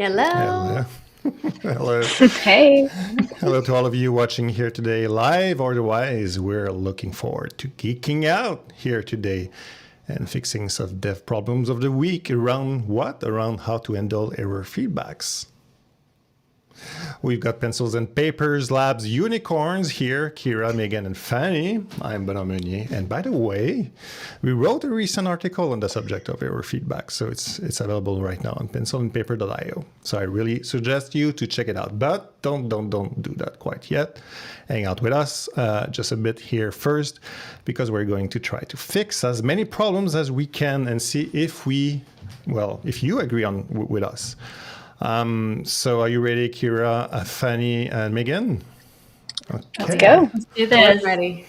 Hello. Hello. Hey. Hello to all of you watching here today, live or otherwise. We're looking forward to geeking out here today and fixing some dev problems of the week around what? Around how to handle error feedbacks. We've got pencils and papers, labs, unicorns here. Kira, Megan, and Fanny. I'm Benoit Meunier. And by the way, we wrote a recent article on the subject of error feedback. So it's available right now on pencilandpaper.io. So I really suggest you to check it out. But don't do that quite yet. Hang out with us just a bit here first, because we're going to try to fix as many problems as we can and see if if you agree with us. So are you ready, Kira, Fanny, and Megan? Okay. Let's go. Let's do this. I'm ready.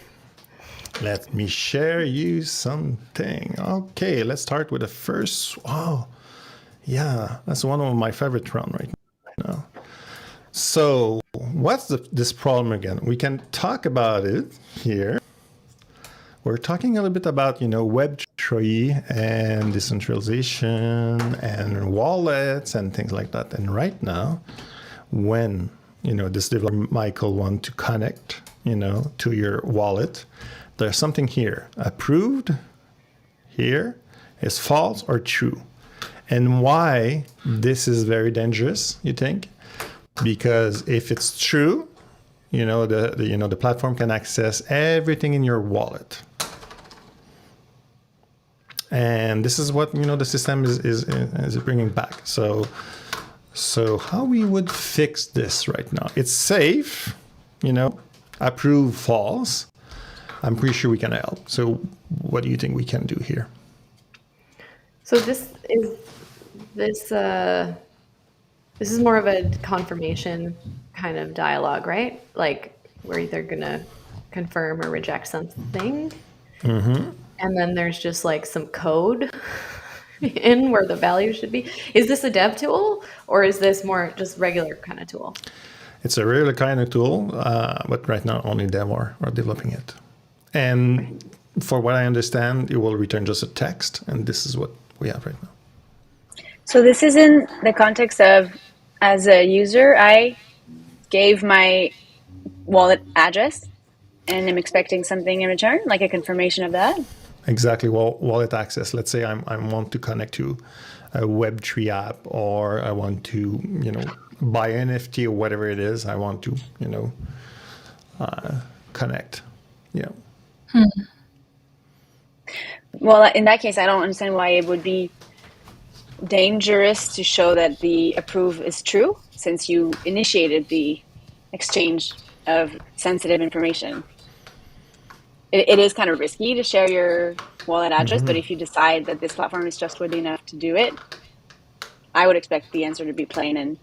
Let me share you something. Okay, let's start with the first. Oh, yeah, that's one of my favorite rounds right now. So what's this problem again? We can talk about it here. We're talking a little bit about, Web3 and decentralization and wallets and things like that. And right now, when, this developer, Michael, wants to connect, to your wallet, there's something here. Approved here is false or true. And why this is very dangerous, you think? Because if it's true, the platform can access everything in your wallet. And this is what, the system is bringing back. So how we would fix this right now? It's safe, approve false. I'm pretty sure we can help. So what do you think we can do here? So this is more of a confirmation kind of dialogue, right? Like we're either gonna confirm or reject something. Mm-hmm. And then there's just like some code in where the value should be. Is this a dev tool or is this more just regular kind of tool? It's a regular kind of tool, but right now only dev are developing it. And for what I understand, it will return just a text, and this is what we have right now. So this is in the context of, as a user, I gave my wallet address and I'm expecting something in return, like a confirmation of that. Exactly. Well, wallet access. Let's say I want to connect to a Web3 app, or I want to, buy an NFT or whatever it is. I want to, connect. Yeah. Well, in that case, I don't understand why it would be dangerous to show that the approve is true, since you initiated the exchange of sensitive information. It is kind of risky to share your wallet address, but if you decide that this platform is trustworthy enough to do it, I would expect the answer to be plain and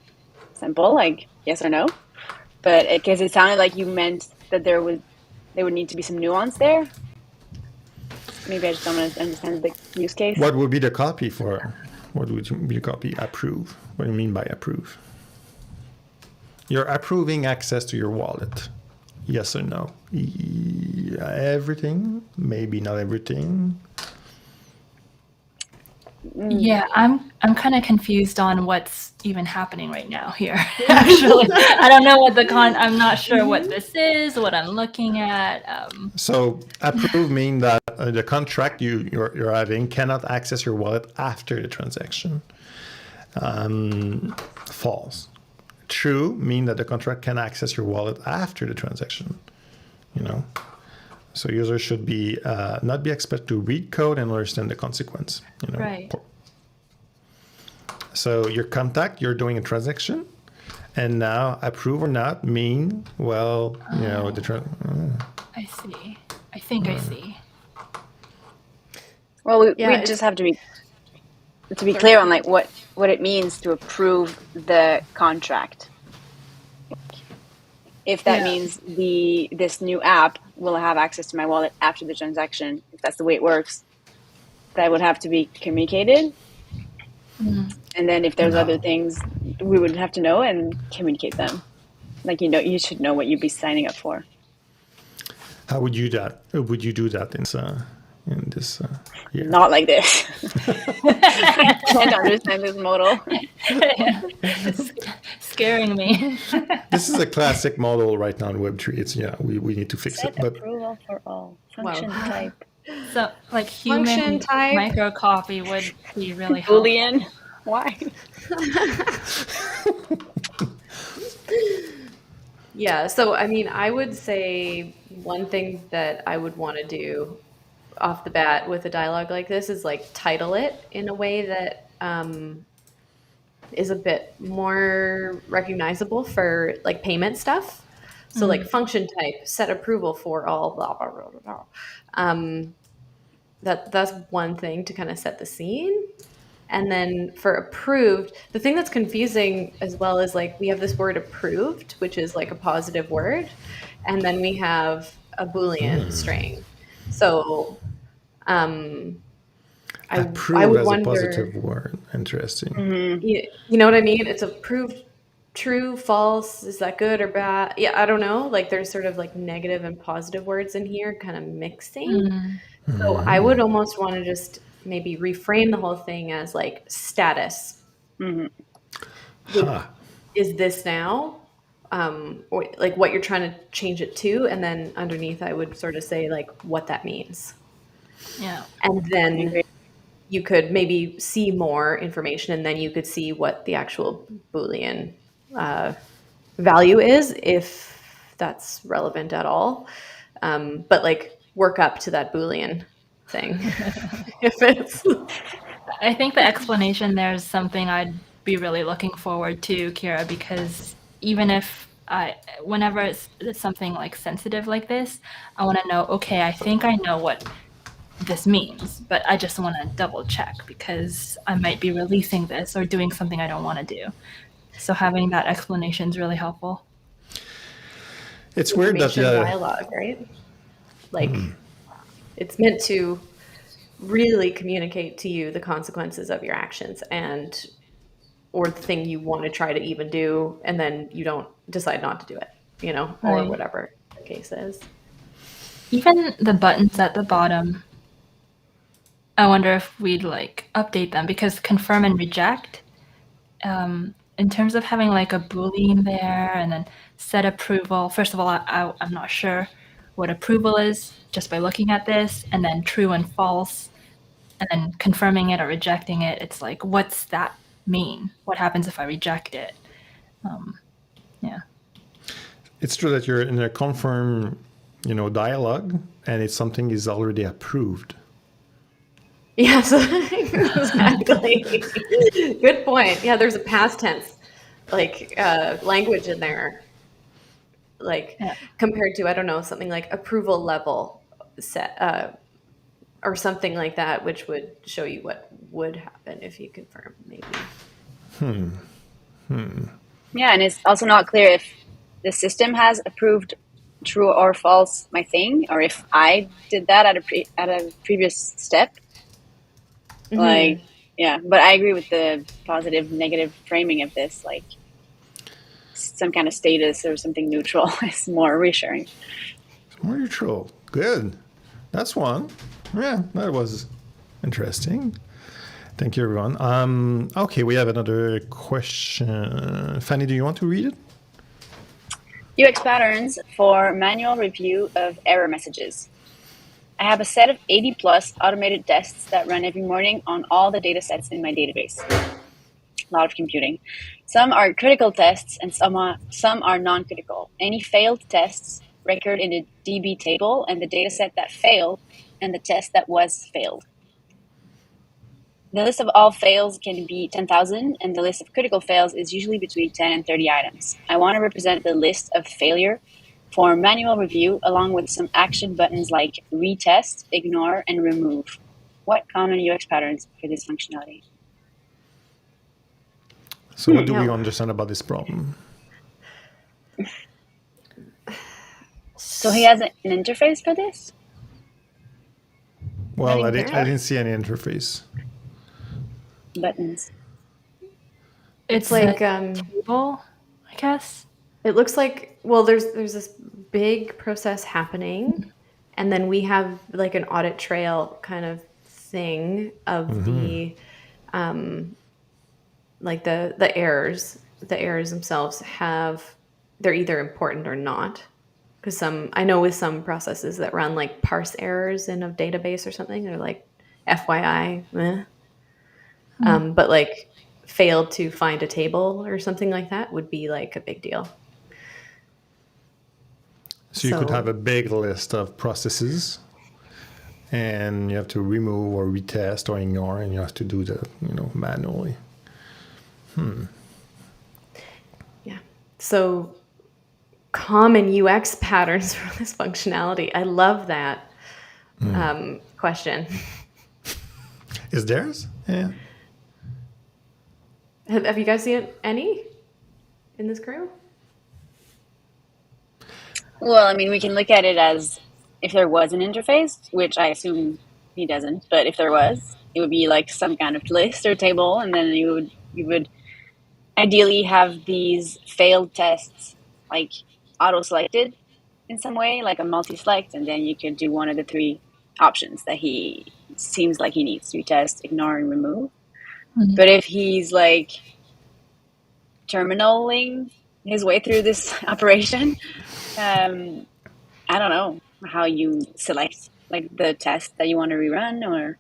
simple, like yes or no. But because it sounded like you meant that there would need to be some nuance there. Maybe I just don't understand the use case. What would be the copy for? What would be the copy? Approve. What do you mean by approve? You're approving access to your wallet. Yes or no? Everything? Maybe not everything. Yeah, I'm kind of confused on what's even happening right now here. Actually, I don't know I'm not sure what this is, what I'm looking at. So approve means that the contract you're having cannot access your wallet after the transaction. False. True mean that the contract can access your wallet after the transaction. So users should be not be expected to read code and understand the consequence. Right. So your contact, you're doing a transaction, and now approve or not mean I see. I think I see. Well, we just have to be clear on like what it means to approve the contract. If that means this new app will have access to my wallet after the transaction, if that's the way it works, that would have to be communicated. And then if there's other things, we would have to know and communicate them. Like, you should know what you'd be signing up for. How would you do that? Would you do that in this here. Not like this. I can't understand this modal. It's scaring me. This is a classic model right now in Web3. It's we need to fix Set it. But approval for all. Function Wow. type. So, like Function human type. microcopy would be really helpful. Boolean. Why? Yeah, so I mean, I would say one thing that I would want to do off the bat with a dialogue like this is like title it in a way that is a bit more recognizable for like payment stuff. So like function type, set approval for all blah blah blah blah blah. That's one thing to kind of set the scene. And then for approved, the thing that's confusing as well is like we have this word approved, which is like a positive word, and then we have a Boolean string. So I approve would as wonder, a positive word. Interesting. you know what I mean? It's approved, true, false. Is that good or bad? Yeah, I don't know. Like there's sort of like negative and positive words in here, kind of mixing. So I would almost want to just maybe reframe the whole thing as like status. Is this now? Or like what you're trying to change it to, and then underneath I would sort of say like what that means. Yeah. And then you could maybe see more information, and then you could see what the actual Boolean value is, if that's relevant at all. But like work up to that Boolean thing. If it's I think the explanation there is something I'd be really looking forward to, Kira, because even if whenever it's something like sensitive like this, I want to know, okay, I think I know what this means, but I just want to double check because I might be releasing this or doing something I don't want to do. So having that explanation is really helpful. It's weird that dialogue, right? Like it's meant to really communicate to you the consequences of your actions or the thing you want to try to even do, and then you don't decide not to do it, or Right. whatever the case is. Even the buttons at the bottom, I wonder if we'd like update them, because confirm and reject, in terms of having like a Boolean there and then set approval. First of all, I'm not sure what approval is just by looking at this, and then true and false, and then confirming it or rejecting it. It's like, what's that mean? What happens if I reject it? Yeah. it's true that you're in a confirm, dialogue, and it's something is already approved. Yes, exactly. Good point. Yeah, there's a past tense, like language in there, like compared to, I don't know, something like approval level set or something like that, which would show you what would happen if you confirm, maybe. Yeah, and it's also not clear if the system has approved true or false my thing, or if I did that at a previous step. Like, yeah, but I agree with the positive, negative framing of this. Like, some kind of status or something neutral is more reassuring. It's more neutral. Good. That's one. Yeah, that was interesting. Thank you, everyone. Okay, we have another question. Fanny, do you want to read it? UX patterns for manual review of error messages. I have a set of 80 plus automated tests that run every morning on all the data sets in my database. A lot of computing. Some are critical tests and some are non-critical. Any failed tests record in the DB table and the data set that failed and the test that was failed. The list of all fails can be 10,000, and the list of critical fails is usually between 10 and 30 items. I want to represent the list of failure for manual review, along with some action buttons like retest, ignore, and remove. What common UX patterns for this functionality? So what do we understand about this problem? So he has an interface for this? Well, I didn't see any interface. Buttons. It's like a table, I guess. It looks like, well, there's this big process happening, And then we have like an audit trail kind of thing of the like the errors. The errors themselves they're either important or not. Because I know with some processes that run like parse errors in a database or something, they're like FYI, eh. But like failed to find a table or something like that would be like a big deal. So you could have a big list of processes, and you have to remove or retest or ignore, and you have to do that, manually. Yeah. So common UX patterns for this functionality. I love that question. Is theirs? Yeah. Have you guys seen any in this crew? Well, I mean, we can look at it as if there was an interface, which I assume he doesn't, but if there was, it would be like some kind of list or table, and then you would ideally have these failed tests like auto-selected in some way, like a multi-select, and then you could do one of the three options that he seems like he needs: retest, ignore, and remove. Mhm. But if he's like terminaling his way through this operation, I don't know how you select like the test that you want to rerun, or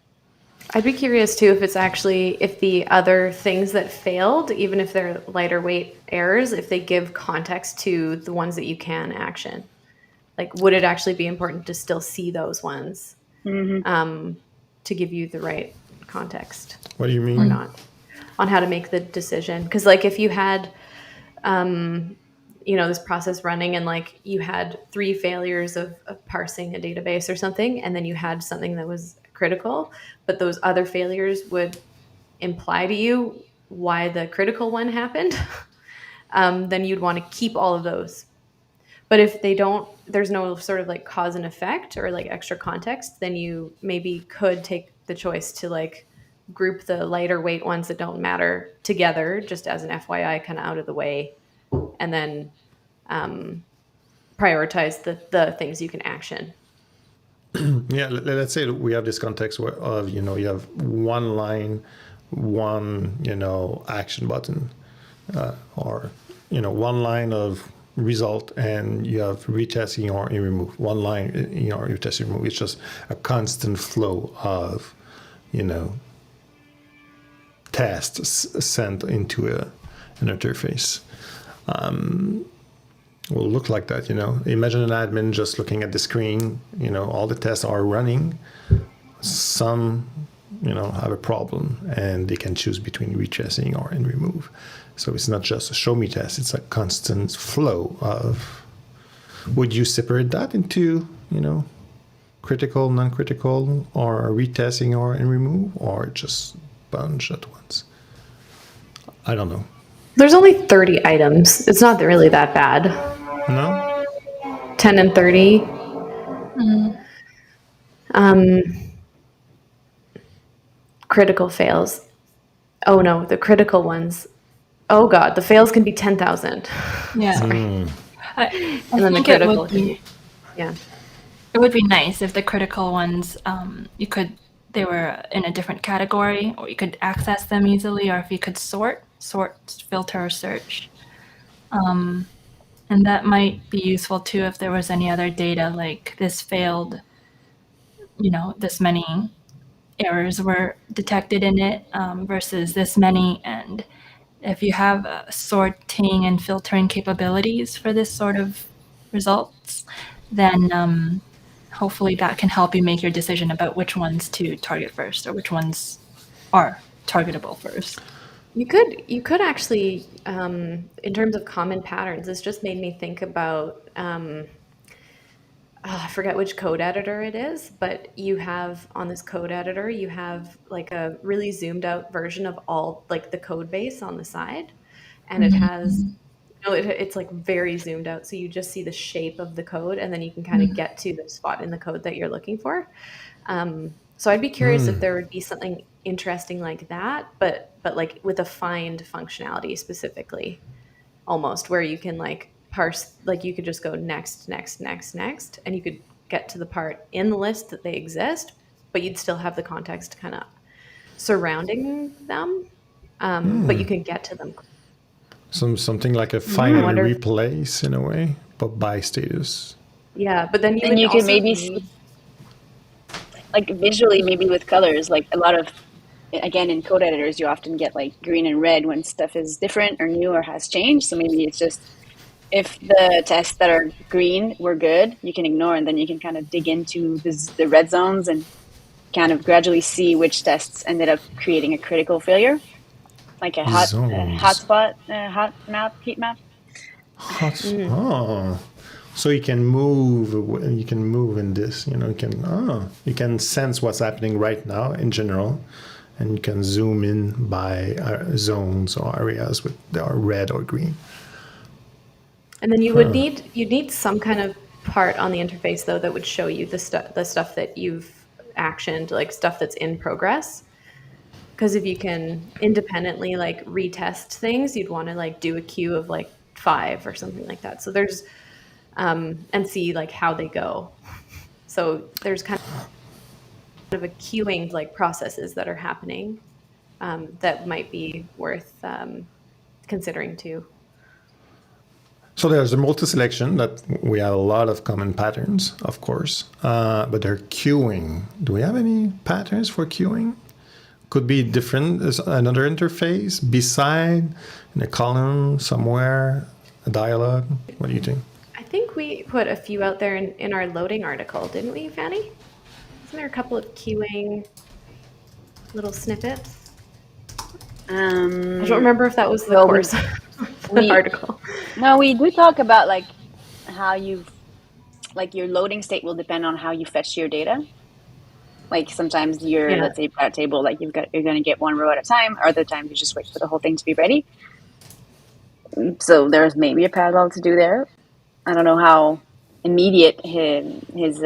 I'd be curious too if the other things that failed, even if they're lighter weight errors, if they give context to the ones that you can action. Like, would it actually be important to still see those ones to give you the right context What do you mean? or not on how to make the decision? Because like if you had this process running and like you had 3 failures of parsing a database or something, and then you had something that was critical, but those other failures would imply to you why the critical one happened, then you'd want to keep all of those. But if they don't, there's no sort of like cause and effect or like extra context, then you maybe could take the choice to like group the lighter weight ones that don't matter together just as an FYI, kind of out of the way, and then prioritize the things you can action. Yeah, let's say we have this context of, you have one line, one, action button, or, one line of result, and you have retesting or remove. One line, retest, remove. It's just a constant flow of, tests sent into an interface. Will look like that, Imagine an admin just looking at the screen, all the tests are running. Some, have a problem, and they can choose between retesting and remove. So it's not just a show me test, it's a constant flow of. Would you separate that into, critical, non-critical, or retesting and remove, or just bunch at once? I don't know. There's only 30 items. It's not really that bad. No? 10 and 30. Critical fails. Oh no, the critical ones. Oh god, the fails can be 10,000. Yeah. Sorry. I And then the think it critical would can be be, yeah. it would be nice if the critical ones they were in a different category, or you could access them easily, or if you could sort, filter, or search. And that might be useful too if there was any other data like this failed, this many errors were detected in it versus this many. And if you have sorting and filtering capabilities for this sort of results, then hopefully that can help you make your decision about which ones to target first, or which ones are targetable first. You could actually, in terms of common patterns, this just made me think about, I forget which code editor it is, but you have on this code editor, you have like a really zoomed out version of all like the code base on the side. And it has, it's like very zoomed out. So you just see the shape of the code, and then you can kind of get to the spot in the code that you're looking for. So I'd be curious if there would be something interesting like that, but like with a find functionality specifically, almost where you can like parse, like you could just go next, and you could get to the part in the list that they exist, but you'd still have the context kind of surrounding them. But you can get to them. Something like a find and replace in a way, but by status. Yeah, but then you can maybe see, like visually, maybe with colors, like a lot of, again, in code editors, you often get like green and red when stuff is different or new or has changed. So maybe it's just, if the tests that are green were good, you can ignore, and then you can kind of dig into the red zones and kind of gradually see which tests ended up creating a critical failure, like a hotspot, heat map. Oh, so you can move. You can move in this. You can sense what's happening right now in general, and you can zoom in by zones or areas that are red or green. And then you'd need some kind of part on the interface though that would show you the stuff that you've actioned, like stuff that's in progress. Because if you can independently like retest things, you'd want to like do a queue of like 5 or something like that. So there's and see like how they go. So there's kind of a queuing like processes that are happening that might be worth considering too. So there's a multi-selection that we have a lot of common patterns, of course, but they're queuing. Do we have any patterns for queuing? Could be different as another interface beside in a column somewhere, a dialog. What do you think? I think we put a few out there in our loading article, didn't we, Fanny? Isn't there a couple of queuing little snippets? I don't remember if that was the course article. No, we do talk about like how your loading state will depend on how you fetch your data. Like sometimes let's say product table, like you're going to get one row at a time. Other times you just wait for the whole thing to be ready. So there's maybe a parallel to do there. I don't know how immediate his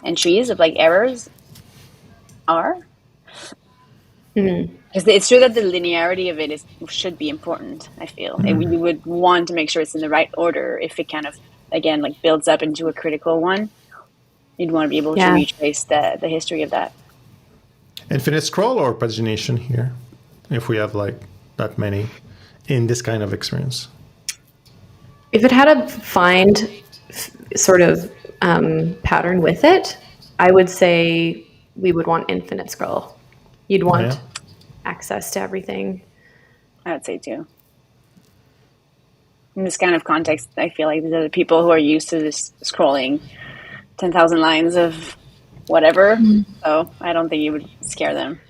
entries of like errors are. Because it's true that the linearity of it should be important, I feel. You would want to make sure it's in the right order. If it kind of, again, like builds up into a critical one, you'd want to be able to retrace the history of that. Infinite scroll or pagination here, if we have like that many in this kind of experience? If it had a find sort of pattern with it, I would say we would want infinite scroll. You'd want access to everything. I would say too. In this kind of context, I feel like these are the people who are used to this scrolling 10,000 lines of whatever. So I don't think you would scare them.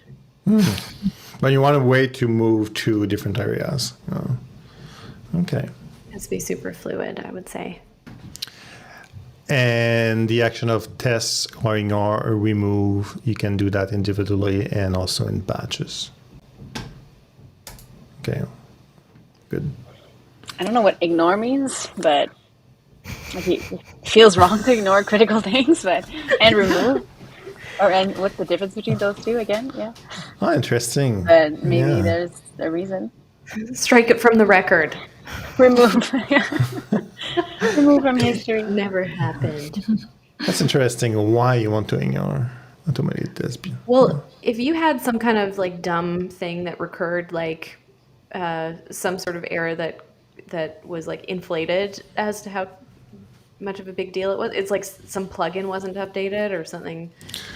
But you want a way to move to different areas. Oh. Okay. It has to be super fluid, I would say. And the action of tests or ignore or remove, you can do that individually and also in batches. Okay, good. I don't know what ignore means, but like it feels wrong to ignore critical things, and remove. And what's the difference between those two again? Yeah. Oh, interesting. But maybe there's a reason. Strike it from the record. Remove. Remove from history. Never happened. That's interesting. Why you want to ignore automated test? Well, if you had some kind of like dumb thing that recurred, like some sort of error that was like inflated as to how much of a big deal it was. It's like some plugin wasn't updated or something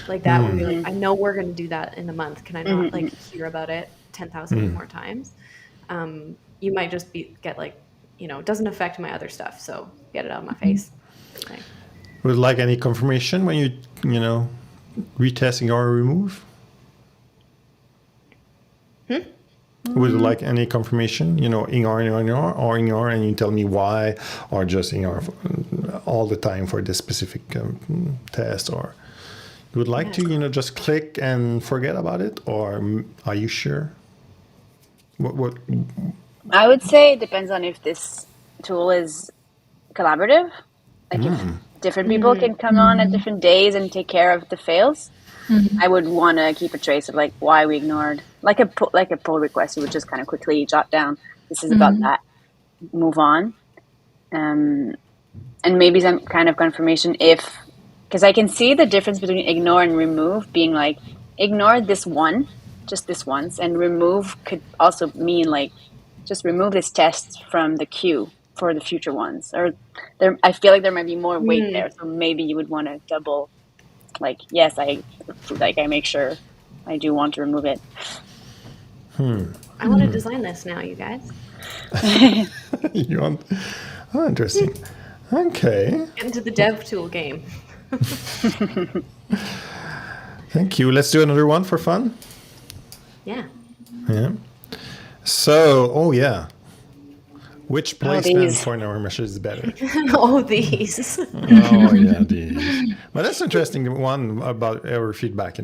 like that. Where you're like, I know we're going to do that in a month. Can I not like hear about it 10,000 more times? You might just get like, it doesn't affect my other stuff, so get it out of my face. Okay. Would like any confirmation when you retesting or remove? Would you like any confirmation? Ignore, or ignore, and you tell me why, or just ignore all the time for this specific test, or you would like to, just click and forget about it, or are you sure? What? I would say it depends on if this tool is collaborative. Like if different people can come on at different days and take care of the fails. I would want to keep a trace of like why we ignored, like a pull request. You would just kind of quickly jot down, this is about that, move on. and maybe some kind of confirmation if, because I can see the difference between ignore and remove being like, ignore this one, just this once, and remove could also mean like, just remove this test from the queue for the future ones. Or there, I feel like there might be more weight there. So maybe you would want to double, like, yes, I make sure I do want to remove it. I want to design this now, you guys. You want? Oh, interesting. Okay. Get into the dev tool game. Thank you. Let's do another one for fun. Yeah. Yeah. So, oh yeah. Which placement these. for our measure is better? Oh, these. Oh yeah, these. But that's interesting one about our feedback.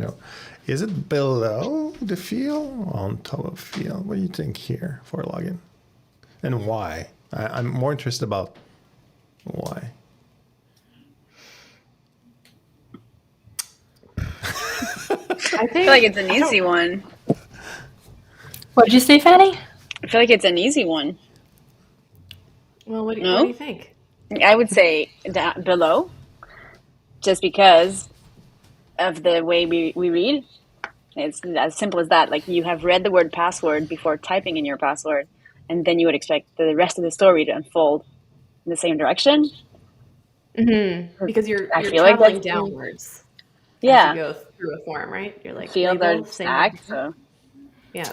Is it below the field, on top of field? What do you think here for login, and why? I'm more interested about why. I feel like it's an easy one. What did you say, Fanny? I feel like it's an easy one. Well, what do you think? I would say below, just because of the way we read. It's as simple as that. Like, you have read the word password before typing in your password, and then you would expect the rest of the story to unfold in the same direction. Mm-hmm. Because you're feel like traveling downwards. Yeah. As you go through a form, right? You're like fields label, are stacked, so yeah.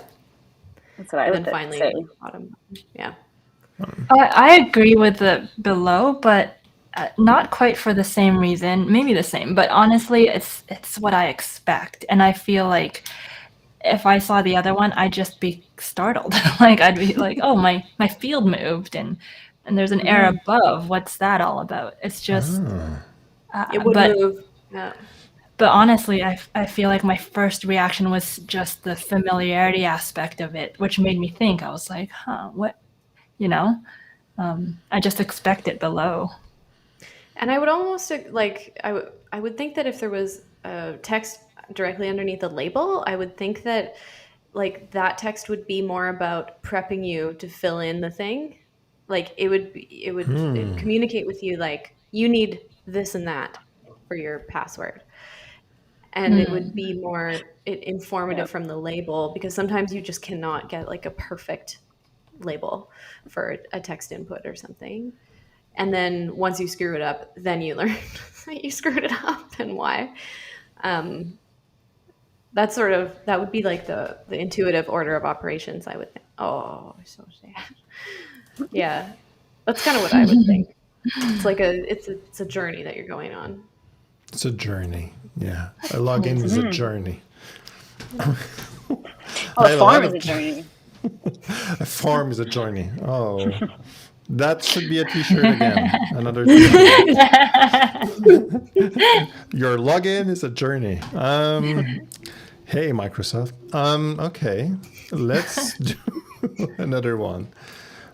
that's what I would finally say. Bottom. Yeah. I agree with the below, but not quite for the same reason. Maybe the same, but honestly, it's what I expect, and I feel like if I saw the other one, I'd just be startled. Like, I'd be like, "Oh, my field moved, and there's an error above. What's that all about?" It's just, It would move. Yeah. But honestly, I feel like my first reaction was just the familiarity aspect of it, which made me think. I was like, "Huh, what?" I just expect it below. And I would almost I would think that if there was a text directly underneath the label, I would think that like that text would be more about prepping you to fill in the thing. Like it'd communicate with you like you need this and that for your password. And it would be more informative from the label, because sometimes you just cannot get like a perfect label for a text input or something. And then once you screw it up, then you learn that you screwed it up and why. That would be like the intuitive order of operations, I would think. Oh, so sad. Yeah, that's kind of what I would think. It's like it's a journey that you're going on. It's a journey. Yeah, a login is a journey. A form is a journey. A form is a journey. Oh, that should be a T-shirt again. Another T-shirt. Your login is a journey. Hey, Microsoft. Okay, let's do another one.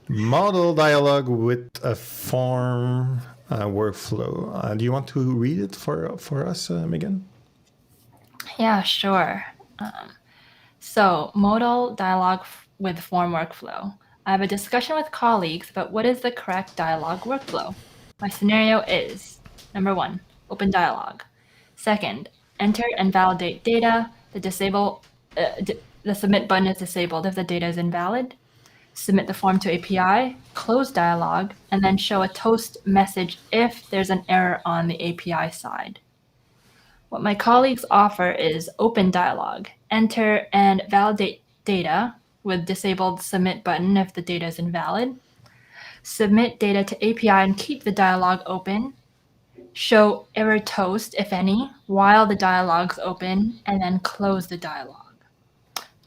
Modal dialog with a form workflow. Do you want to read it for us, Megan? Yeah, sure. So, modal dialog with form workflow. I have a discussion with colleagues about what is the correct dialog workflow. My scenario is, number 1, open dialog. Second, enter and validate data. The submit button is disabled if the data is invalid. Submit the form to API, close dialog, and then show a toast message if there's an error on the API side. What my colleagues offer is open dialog, enter and validate data with disabled submit button if the data is invalid, submit data to API and keep the dialog open, show error toast, if any, while the dialog's open, and then close the dialog.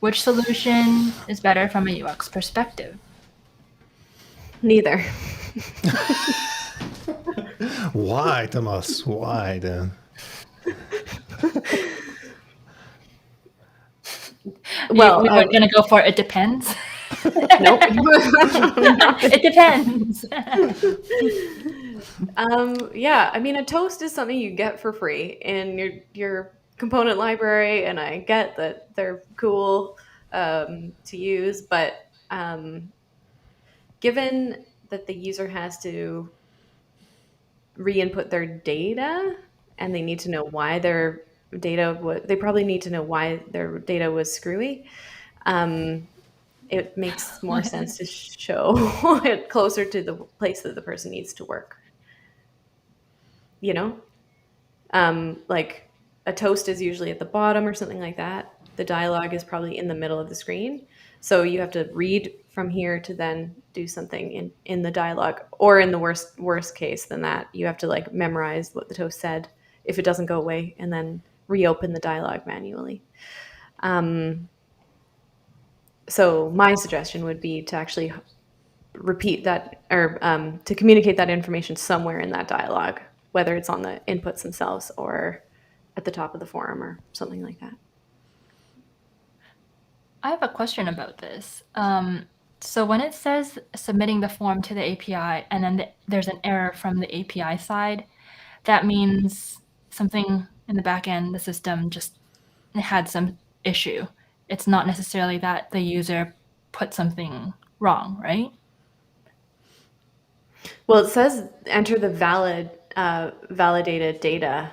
Which solution is better from a UX perspective? Neither. Why, Thomas? Why then? Well, we're going to go for it depends. Nope. It depends. Yeah, I mean, a toast is something you get for free in your component library, and I get that they're cool to use, but given that the user has to re-input their data, and they need to know why their data they probably need to know why their data was screwy. It makes more sense to show it closer to the place that the person needs to work. You know, like a toast is usually at the bottom or something like that. The dialogue is probably in the middle of the screen. So you have to read from here to then do something in the dialogue. Or in the worst case than that, you have to like memorize what the toast said if it doesn't go away, and then reopen the dialogue manually. So my suggestion would be to actually repeat that, or to communicate that information somewhere in that dialogue, whether it's on the inputs themselves or at the top of the form or something like that. I have a question about this. So when it says submitting the form to the API and then there's an error from the API side, that means something in the back end, the system just had some issue. It's not necessarily that the user put something wrong, right? Well, it says enter the validated data.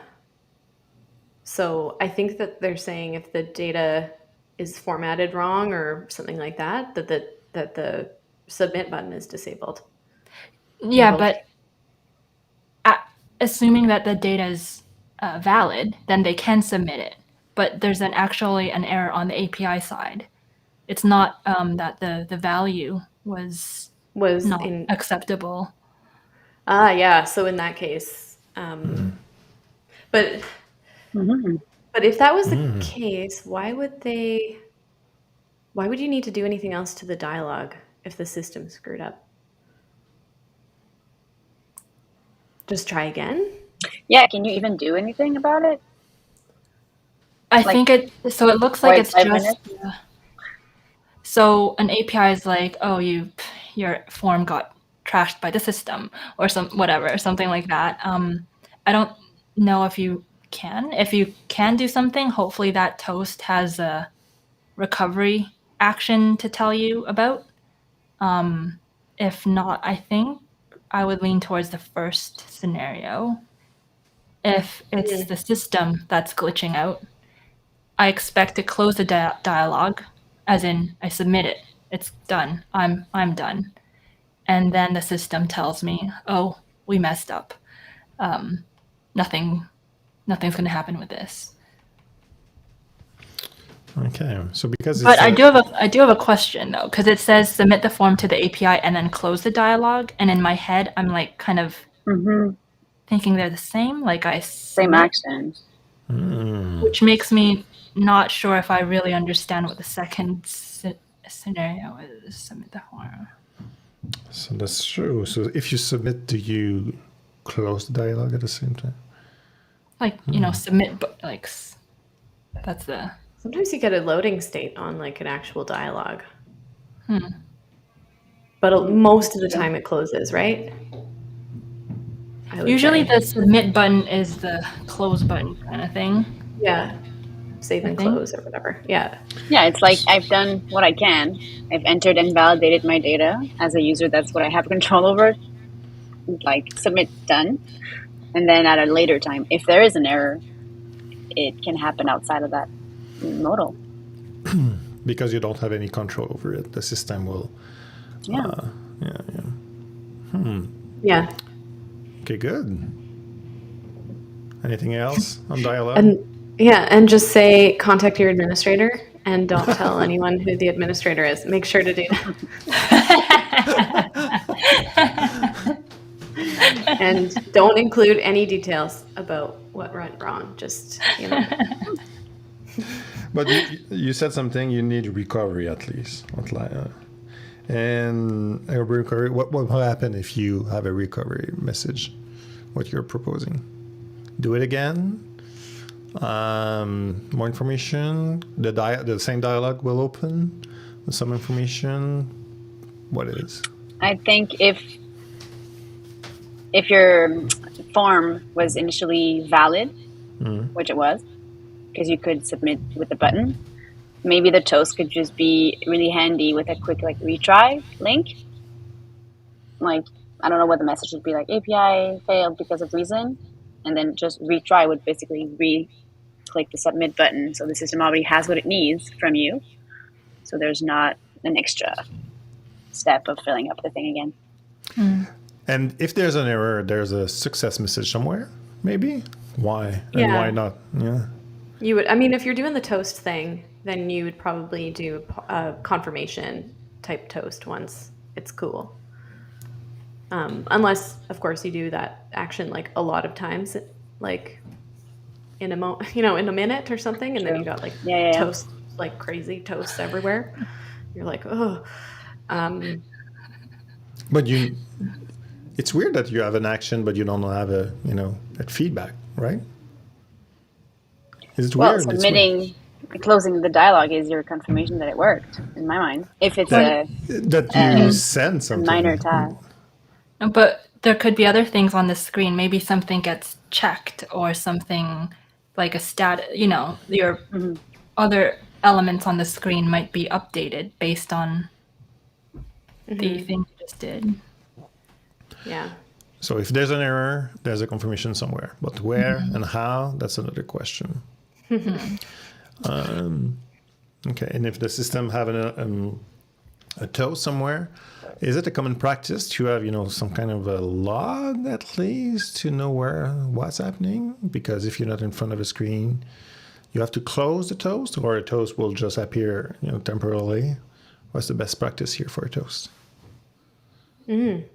So I think that they're saying if the data is formatted wrong or something like that, that the submit button is disabled. Yeah, but assuming that the data is valid, then they can submit it. But there's actually an error on the API side. It's not that the value was not acceptable. Yeah. So in that case, but if that was the case, why would you need to do anything else to the dialogue if the system screwed up? Just try again? Yeah, can you even do anything about it? I think it looks like it's just so an API is like, oh, your form got trashed by the system or something like that. I don't know if you can do something. Hopefully that toast has a recovery action to tell you about. If not, I think I would lean towards the first scenario. If it's the system that's glitching out, I expect to close the dialogue, as in I submit it. It's done. I'm done. And then the system tells me, oh, we messed up. Nothing's going to happen with this. Okay, so because but I do have a question though, because it says submit the form to the API and then close the dialogue, and in my head I'm like kind of thinking they're the same, like I same action, which makes me not sure if I really understand what the second scenario is. Submit the form. So that's true. So if you submit, do you close the dialogue at the same time? Like submit, but like that's the. Sometimes you get a loading state on like an actual dialogue. But most of the time it closes, right? Usually the submit button is the close button kind of thing. Yeah. Save and close or whatever. Yeah. Yeah, it's like I've done what I can. I've entered and validated my data. As a user, that's what I have control over. Like submit, done. And then at a later time, if there is an error, it can happen outside of that modal. Because you don't have any control over it. The system will. Yeah. Yeah. Okay, good. Anything else on dialogue? And just say contact your administrator and don't tell anyone who the administrator is. Make sure to do that. And don't include any details about what went wrong. Just, But you said something, you need recovery at least. And a recovery, what will happen if you have a recovery message? What you're proposing? Do it again? More information? The same dialogue will open with some information? What is? I think if your form was initially valid, which it was, because you could submit with the button, maybe the toast could just be really handy with a quick retry link. Like I don't know what the message would be like, API failed because of reason, and then just retry would basically click the submit button. So the system already has what it needs from you. So there's not an extra step of filling up the thing again. And if there's an error, there's a success message somewhere, maybe? Why? And why not? Yeah. You would, I mean, if you're doing the toast thing, then you would probably do a confirmation type toast once it's cool. Unless, of course, you do that action like a lot of times, like in a minute or something, and then you got like toast, like crazy toasts everywhere. You're like, oh. But it's weird that you have an action, but you don't have a feedback, right? Is it weird? Submitting, closing the dialogue is your confirmation that it worked, in my mind. If it's that you send something, minor task. But there could be other things on the screen. Maybe something gets checked, or something like a stat. Your other elements on the screen might be updated based on the thing you just did. Yeah. So if there's an error, there's a confirmation somewhere. But where and how, that's another question. Okay, and if the system having a toast somewhere, is it a common practice to have some kind of a log at least to know what's happening? Because if you're not in front of a screen, you have to close the toast, or a toast will just appear temporarily. What's the best practice here for a toast? Good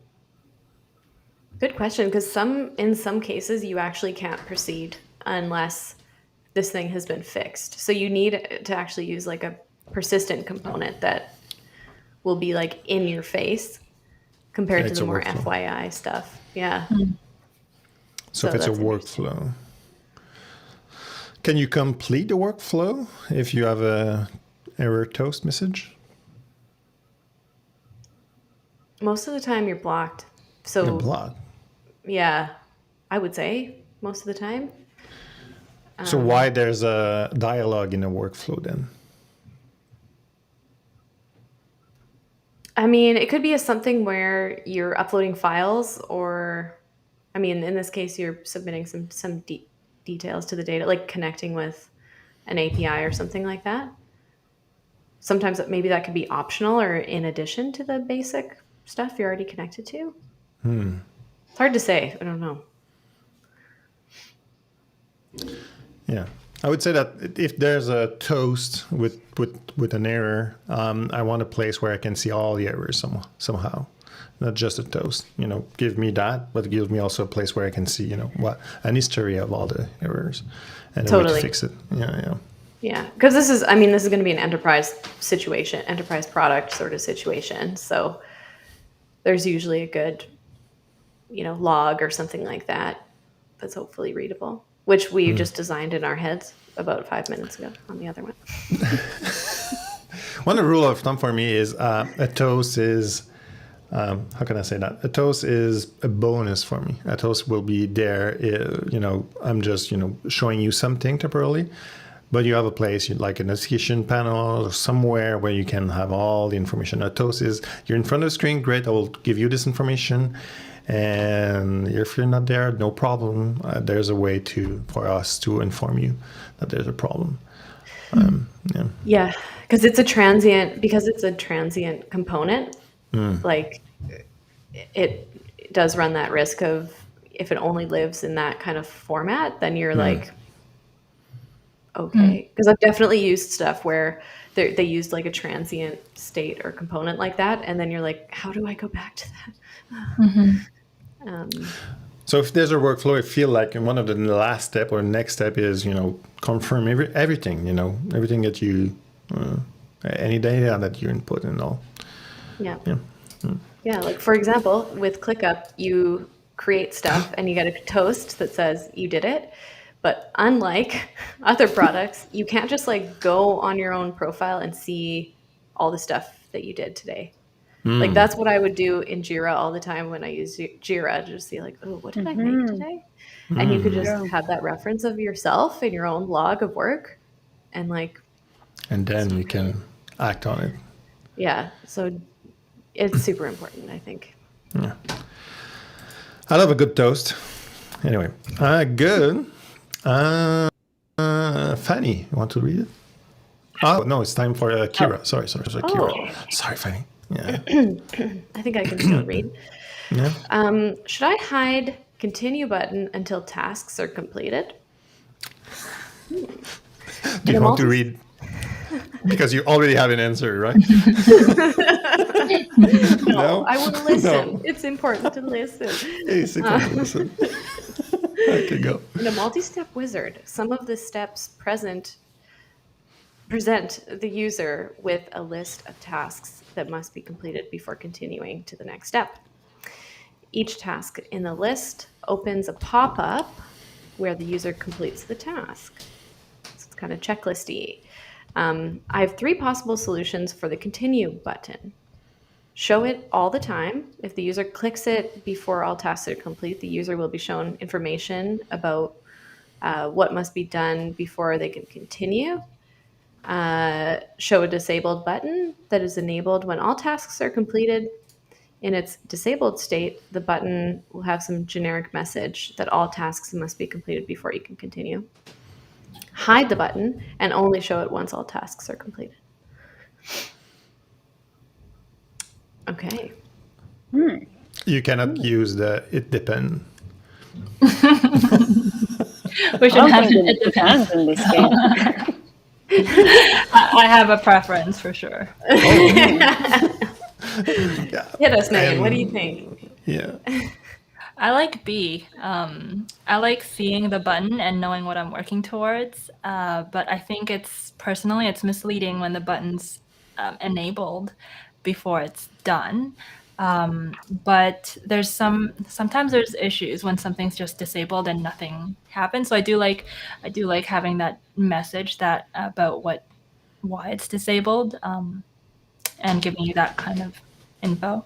question, because in some cases you actually can't proceed unless this thing has been fixed. So you need to actually use like a persistent component that will be like in your face compared to the more FYI stuff. Yeah. So if it's a workflow, can you complete the workflow if you have a error toast message? Most of the time you're blocked. So you're blocked. Yeah, I would say most of the time. So why there's a dialogue in a workflow then? I mean, it could be something where you're uploading files, or, I mean, in this case, you're submitting some details to the data, like connecting with an API or something like that. Sometimes maybe that could be optional or in addition to the basic stuff you're already connected to. It's hard to say. I don't know. Yeah, I would say that if there's a toast with an error, I want a place where I can see all the errors somehow, not just a toast. Give me that, but give me also a place where I can see an history of all the errors and a way to fix it. Yeah, because this is going to be an enterprise situation, enterprise product sort of situation. So there's usually a good log or something like that that's hopefully readable, which we just designed in our heads about 5 minutes ago on the other one. One rule of thumb for me is a toast is, how can I say that? A toast is a bonus for me. A toast will be there, I'm just, showing you something temporarily, but you have a place like a notification panel or somewhere where you can have all the information. A toast is, you're in front of the screen, great, I will give you this information. And if you're not there, no problem. There's a way for us to inform you that there's a problem. Yeah, because it's a transient component. Like it does run that risk of, if it only lives in that kind of format, then you're like, okay. Because I've definitely used stuff where they used like a transient state or component like that, and then you're like, how do I go back to that? So if there's a workflow, I feel like one of the last step or next step is, confirm everything, everything that you, any data that you input and all. Yeah. Like for example, with ClickUp, you create stuff and you get a toast that says you did it. But unlike other products, you can't just like go on your own profile and see all the stuff that you did today. Like that's what I would do in Jira all the time when I use Jira, to just see like, oh, what did I make today? And you could just have that reference of yourself in your own log of work, and like, and then you can act on it. Yeah, so it's super important, I think. Yeah. I love a good toast. Anyway, good. Fanny, you want to read it? Oh no, it's time for Kira. Sorry, Kira. Sorry, Fanny. Yeah. I think I can still read. Yeah. Should I hide continue button until tasks are completed? Do you want to read? Because you already have an answer, right? No, I will listen. No. It's important to listen. It's important to listen. Okay, go. In a multi-step wizard, some of the steps present the user with a list of tasks that must be completed before continuing to the next step. Each task in the list opens a pop-up where the user completes the task. So it's kind of checklisty. I have 3 possible solutions for the continue button. Show it all the time. If the user clicks it before all tasks are complete, the user will be shown information about what must be done before they can continue. Show a disabled button that is enabled when all tasks are completed. In its disabled state, the button will have some generic message that all tasks must be completed before you can continue. Hide the button and only show it once all tasks are completed. Okay. You cannot use the it depends. We should have It depends in this game. I have a preference for sure. Yeah. Hit us, Megan. What do you think? Yeah. I like B. I like seeing the button and knowing what I'm working towards. But I think it's misleading when the button's enabled before it's done. But sometimes there's issues when something's just disabled and nothing happens. So I do like having that message about why it's disabled, and giving you that kind of info.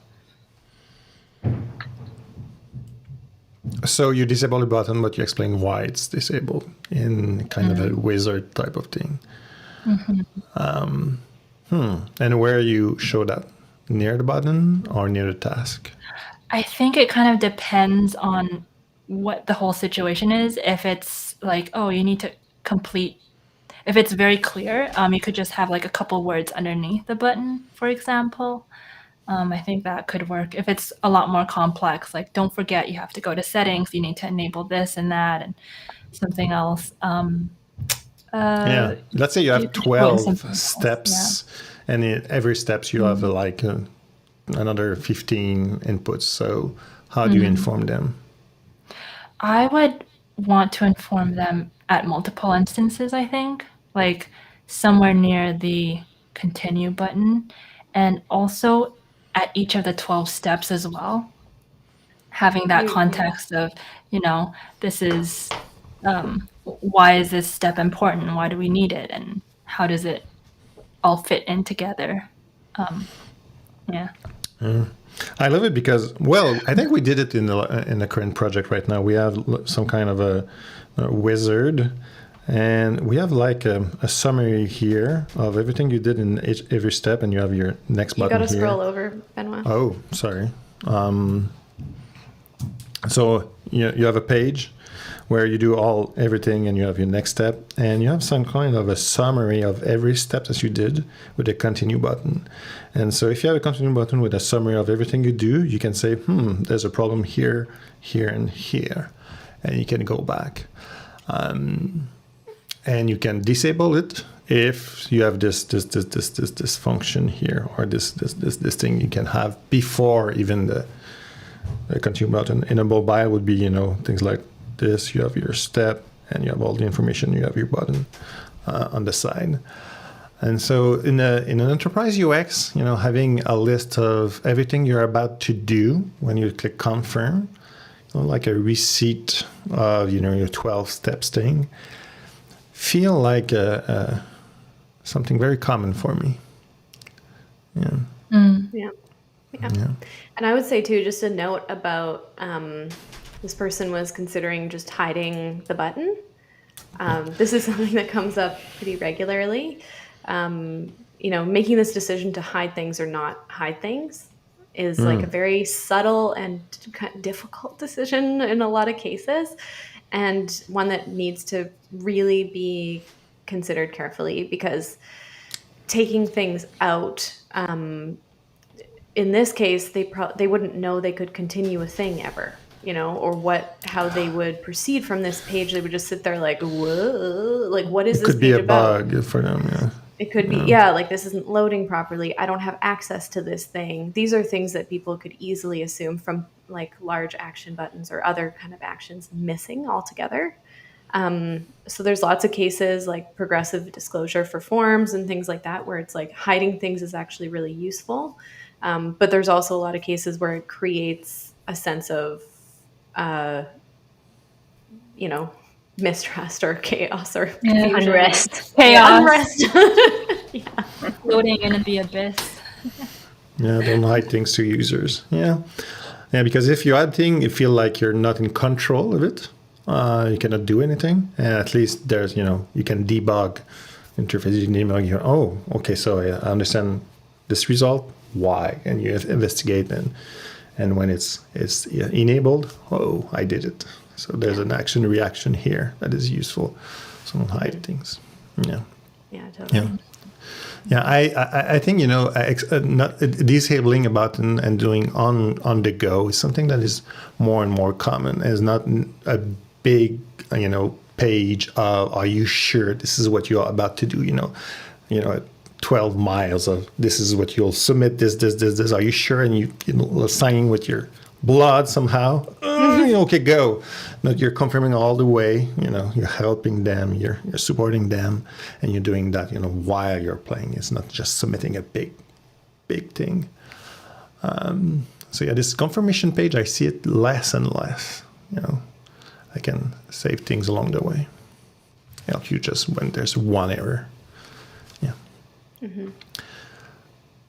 So you disable the button, but you explain why it's disabled in kind of a wizard type of thing. And where you show that? Near the button or near the task? I think it kind of depends on what the whole situation is. If it's like, oh, you need to complete, if it's very clear, you could just have like a couple words underneath the button, for example. I think that could work. If it's a lot more complex, like don't forget you have to go to settings, you need to enable this and that and something else. Yeah. Let's say you have 12 steps, and in every steps you have like another 15 inputs. So how do you inform them? I would want to inform them at multiple instances, I think, like somewhere near the continue button, and also at each of the 12 steps as well. Having that context of, this is, why is this step important? Why do we need it? And how does it all fit in together? Yeah. I love it because, well, I think we did it in the current project right now. We have some kind of a wizard, and we have like a summary here of everything you did in every step, and you have your next button here. You gotta scroll over, Benoit. Oh, sorry. So you have a page where you do everything, and you have your next step, and you have some kind of a summary of every step that you did with a continue button. And so if you have a continue button with a summary of everything you do, you can say, there's a problem here, here, and here, and you can go back. And you can disable it if you have this function here, or this thing you can have before even the continue button. In a mobile would be, things like this. You have your step, and you have all the information. You have your button on the side. And so in an enterprise UX, having a list of everything you're about to do when you click confirm, like a receipt of your 12 steps thing, feel like something very common for me. Yeah. And I would say too, just a note about this person was considering just hiding the button. This is something that comes up pretty regularly. Making this decision to hide things or not hide things. is like a very subtle and kind of difficult decision in a lot of cases, and one that needs to really be considered carefully, because taking things out, in this case, they wouldn't know they could continue a thing ever, or how they would proceed from this page. They would just sit there like, whoa, like, what is It this could be page a about? bug for them. Yeah. It could be, yeah, like this isn't loading properly. I don't have access to this thing. These are things that people could easily assume from like large action buttons or other kind of actions missing altogether. So there's lots of cases like progressive disclosure for forms and things like that, where it's like hiding things is actually really useful. But there's also a lot of cases where it creates a sense of, mistrust or chaos or confusion. Unrest. Yeah, Chaos. unrest. Yeah. Floating in the abyss. Yeah, don't hide things to users. Yeah. Yeah, because if you hide things, you feel like you're not in control of it. You cannot do anything. And at least there's, you can debug interface. You can debug your, oh, okay, so I understand this result. Why? And you investigate and when it's enabled, oh, I did it. So there's an action reaction here that is useful. So don't hide things. Yeah. Yeah, totally. Yeah. Yeah, I think, not disabling a button and doing on the go is something that is more and more common. It's not a big, page of, are you sure this is what you're about to do? 12 miles of this is what you'll submit, this. Are you sure? And you signing with your blood somehow. Okay, go. No, you're confirming all the way. You're helping them. You're supporting them, and you're doing that. While you're playing, it's not just submitting a big thing. So yeah, this confirmation page, I see it less and less. I can save things along the way. Help you just when there's one error. Yeah. Mm-hmm.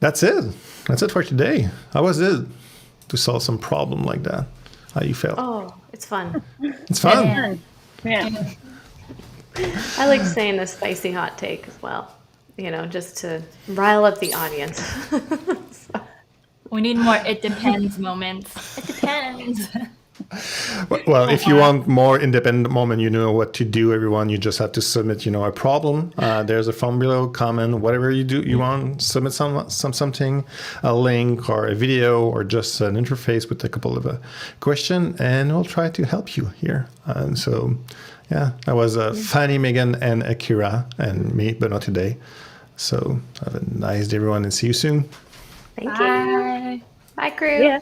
That's it. That's it for today. How was it to solve some problem like that? How you felt? Oh, it's fun. It's fun. Yeah. I like saying the spicy hot take as well, just to rile up the audience. We need more it depends moments. It depends. Well, if you want more independent moment, you know what to do, everyone. You just have to submit, a problem. There's a form below, comment, whatever you want, submit something, a link or a video or just an interface with a couple of question, and we'll try to help you here. So, yeah, that was Fanny, Megan, and Akira, and me, but not today. So have a nice day, everyone, and see you soon. Thank you. Bye. Bye, crew. Yeah.